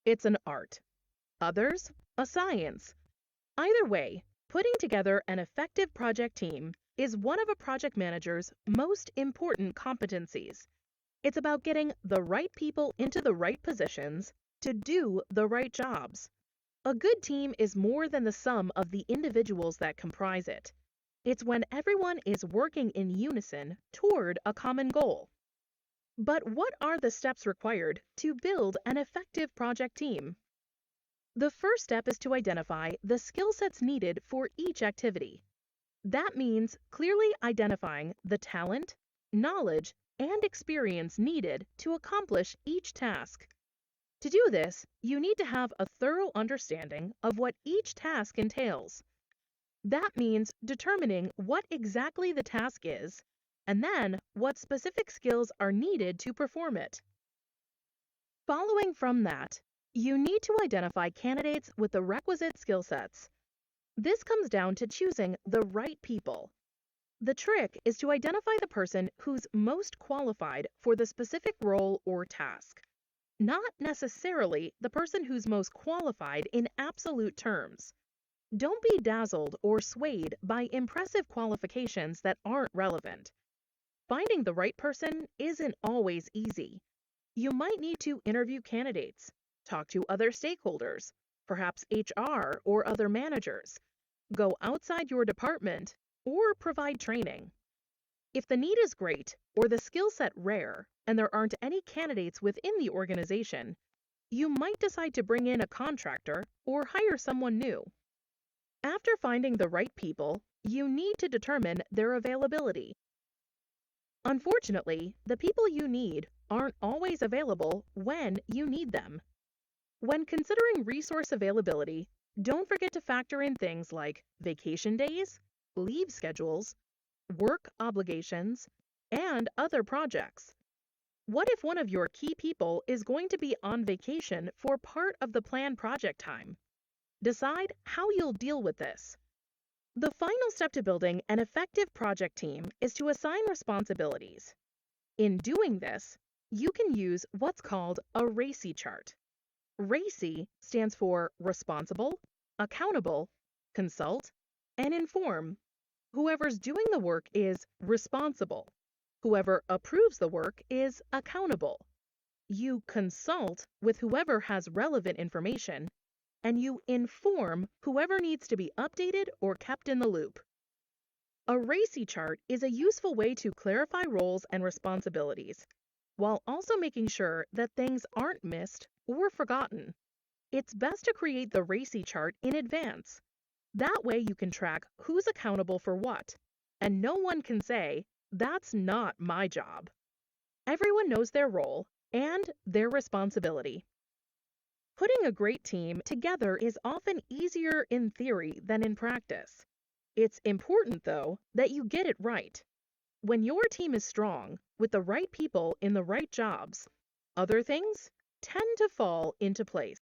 it's an art. Others, a science. Either way, putting together an effective project team is one of a project manager's most important competencies. It's about getting the right people into the right positions to do the right jobs. A good team is more than the sum of the individuals that comprise it. It's when everyone is working in unison toward a common goal. But what are the steps required to build an effective project team? The first step is to identify the skill sets needed for each activity. That means clearly identifying the talent, knowledge, and experience needed to accomplish each task. To do this, you need to have a thorough understanding of what each task entails. That means determining what exactly the task is, and then what specific skills are needed to perform it. Following from that, you need to identify candidates with the requisite skill sets. This comes down to choosing the right people. The trick is to identify the person who's most qualified for the specific role or task, not necessarily the person who's most qualified in absolute terms. Don't be dazzled or swayed by impressive qualifications that aren't relevant. Finding the right person isn't always easy. You might need to interview candidates, talk to other stakeholders, perhaps HR or other managers, go outside your department, or provide training. If the need is great or the skill set rare and there aren't any candidates within the organization, you might decide to bring in a contractor or hire someone new. After finding the right people, you need to determine their availability. Unfortunately, the people you need aren't always available when you need them. When considering resource availability, don't forget to factor in things like vacation days, leave schedules, work obligations, and other projects. What if one of your key people is going to be on vacation for part of the planned project time? Decide how you'll deal with this. The final step to building an effective project team is to assign responsibilities. In doing this, you can use what's called a RACI chart. RACI stands for responsible, accountable, consult, and inform. Whoever's doing the work is responsible. Whoever approves the work is accountable. You consult with whoever has relevant information, and you inform whoever needs to be updated or kept in the loop. A RACI chart is a useful way to clarify roles and responsibilities, while also making sure that things aren't missed or forgotten. It's best to create the RACI chart in advance. That way you can track who's accountable for what, and no one can say, "That's not my job." Everyone knows their role and their responsibility. Putting a great team together is often easier in theory than in practice. It's important, though, that you get it right. When your team is strong, with the right people in the right jobs, other things tend to fall into place.